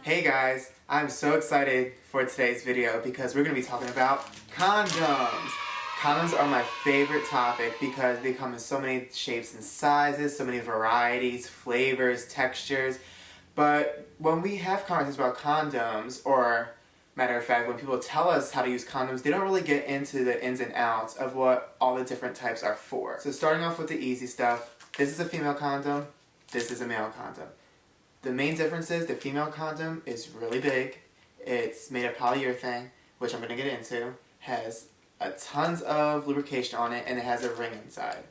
Hey guys, I'm so excited for today's video because we're going to be talking about condoms. Condoms are my favorite topic because they come in so many shapes and sizes, so many varieties, flavors, textures. But when we have conversations about condoms, or matter of fact, when people tell us how to use condoms, they don't really get into the ins and outs of what all the different types are for. So starting off with the easy stuff, this is a female condom, this is a male condom. The main difference is the female condom is really big. It's made of polyurethane, which I'm going to get into, has tons of lubrication on it, and it has a ring inside.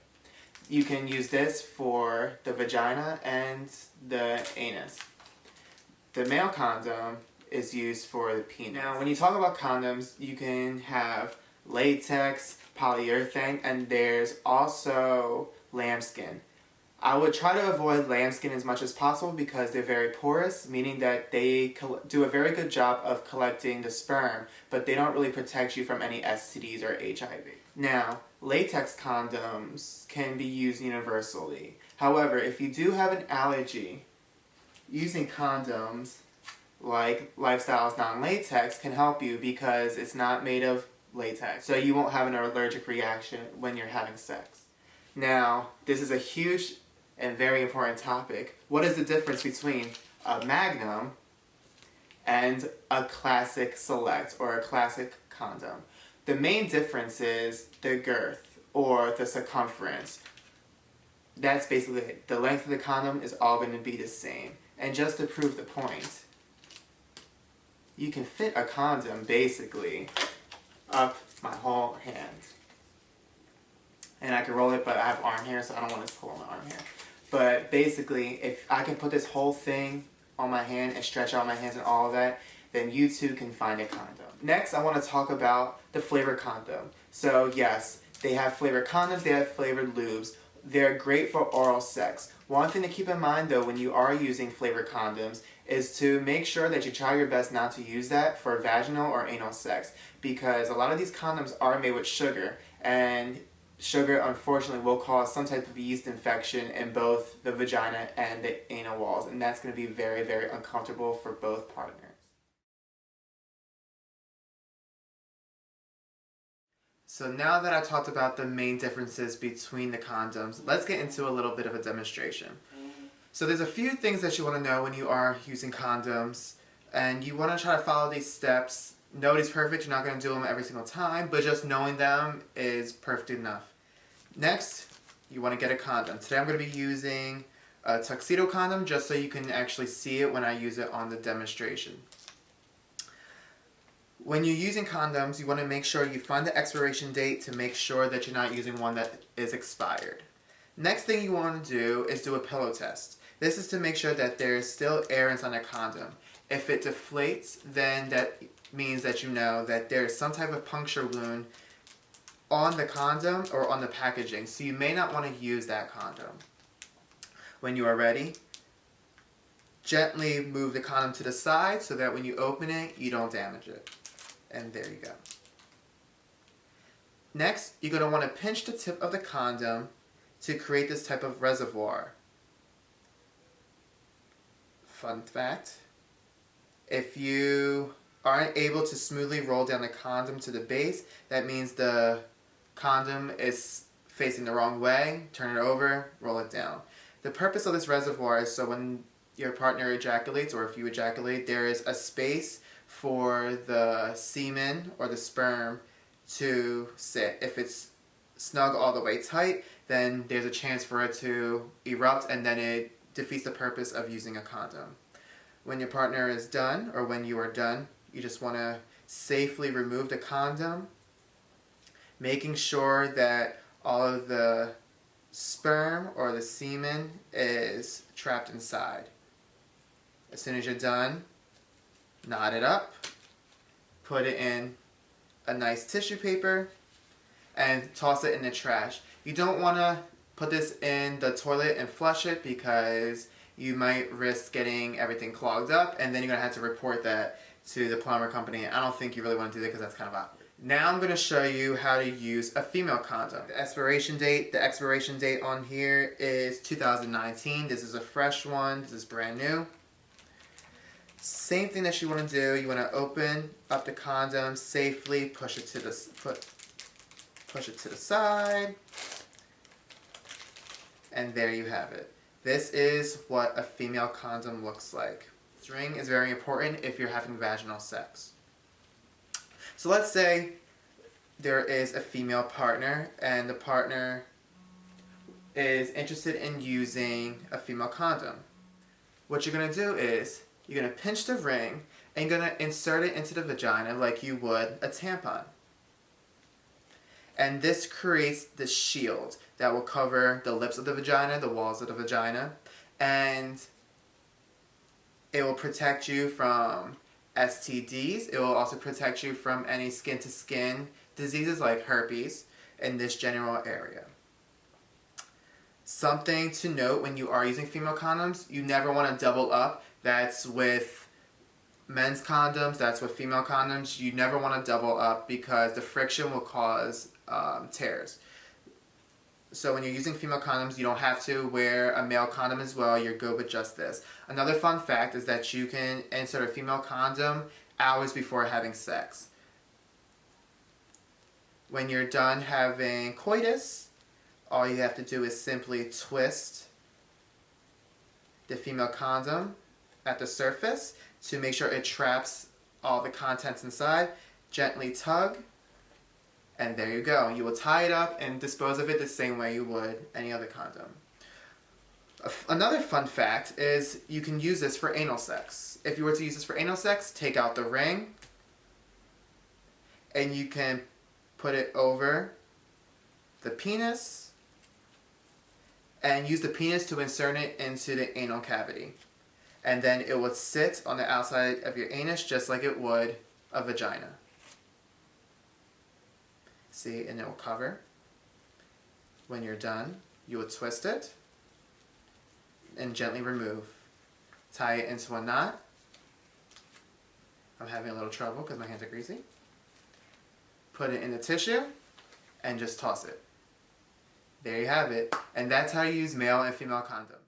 You can use this for the vagina and the anus. The male condom is used for the penis. Now, when you talk about condoms, you can have latex, polyurethane, and there's also lambskin. I would try to avoid lambskin as much as possible because they're very porous, meaning that they do a very good job of collecting the sperm, but they don't really protect you from any STDs or HIV. Now, latex condoms can be used universally. However, if you do have an allergy, using condoms like Lifestyle's non-latex can help you because it's not made of latex, so you won't have an allergic reaction when you're having sex. Now, this is a huge and very important topic. What is the difference between a Magnum and a classic select or a classic condom? The main difference is the girth or the circumference. That's basically it. The length of the condom is all going to be the same. And just to prove the point, you can fit a condom basically up my whole hand. And I can roll it, but I have arm hair, so I don't want to pull on my arm hair. But basically, if I can put this whole thing on my hand and stretch out my hands and all of that, then you too can find a condom. Next, I want to talk about the flavored condom. So yes, they have flavored condoms, they have flavored lubes. They're great for oral sex. One thing to keep in mind though when you are using flavored condoms is to make sure that you try your best not to use that for vaginal or anal sex, because a lot of these condoms are made with sugar, and sugar unfortunately will cause some type of yeast infection in both the vagina and the anal walls, and that's going to be very, very uncomfortable for both partners. So now that I talked about the main differences between the condoms, let's get into a little bit of a demonstration. So there's a few things that you want to know when you are using condoms, and you want to try to follow these steps. Nobody's perfect, you're not going to do them every single time, but just knowing them is perfect enough. Next, you want to get a condom. Today I'm going to be using a tuxedo condom just so you can actually see it when I use it on the demonstration. When you're using condoms, you want to make sure you find the expiration date to make sure that you're not using one that is expired. Next thing you want to do is do a pillow test. This is to make sure that there is still air inside the condom. If it deflates, then that means that you know that there is some type of puncture wound on the condom or on the packaging, so you may not want to use that condom. When you are ready, gently move the condom to the side so that when you open it, you don't damage it. And there you go. Next, you're going to want to pinch the tip of the condom to create this type of reservoir. Fun fact, if you aren't able to smoothly roll down the condom to the base, that means the condom is facing the wrong way. Turn it over, roll it down. The purpose of this reservoir is so when your partner ejaculates, or if you ejaculate, there is a space for the semen or the sperm to sit. If it's snug all the way tight, then there's a chance for it to erupt, and then it defeats the purpose of using a condom. When your partner is done, or when you are done, you just want to safely remove the condom, making sure that all of the sperm or the semen is trapped inside. As soon as you're done, knot it up, put it in a nice tissue paper, and toss it in the trash. You don't want to put this in the toilet and flush it because you might risk getting everything clogged up, and then you're going to have to report that to the plumber company. I don't think you really want to do that because that's kind of awkward. Now I'm going to show you how to use a female condom. The expiration date on here is 2019. This is a fresh one. This is brand new. Same thing that you want to do. You want to open up the condom safely, push it to the side, and there you have it. This is what a female condom looks like. This ring is very important if you're having vaginal sex. So let's say there is a female partner and the partner is interested in using a female condom. What you're going to do is you're going to pinch the ring and you're going to insert it into the vagina like you would a tampon. And this creates the shield that will cover the lips of the vagina, the walls of the vagina, and it will protect you from STDs. It will also protect you from any skin-to-skin diseases like herpes in this general area. Something to note when you are using female condoms, you never want to double up. That's with men's condoms, that's with female condoms. You never want to double up because the friction will cause tears. So when you're using female condoms, you don't have to wear a male condom as well. You're good with just this. Another fun fact is that you can insert a female condom hours before having sex. When you're done having coitus, all you have to do is simply twist the female condom at the surface to make sure it traps all the contents inside. Gently tug, and there you go. You will tie it up and dispose of it the same way you would any other condom. Another fun fact is you can use this for anal sex. If you were to use this for anal sex, take out the ring and you can put it over the penis and use the penis to insert it into the anal cavity. And then it would sit on the outside of your anus just like it would a vagina. See, and it will cover. When you're done, you will twist it and gently remove. Tie it into a knot. I'm having a little trouble because my hands are greasy. Put it in the tissue and just toss it. There you have it. And that's how you use male and female condoms.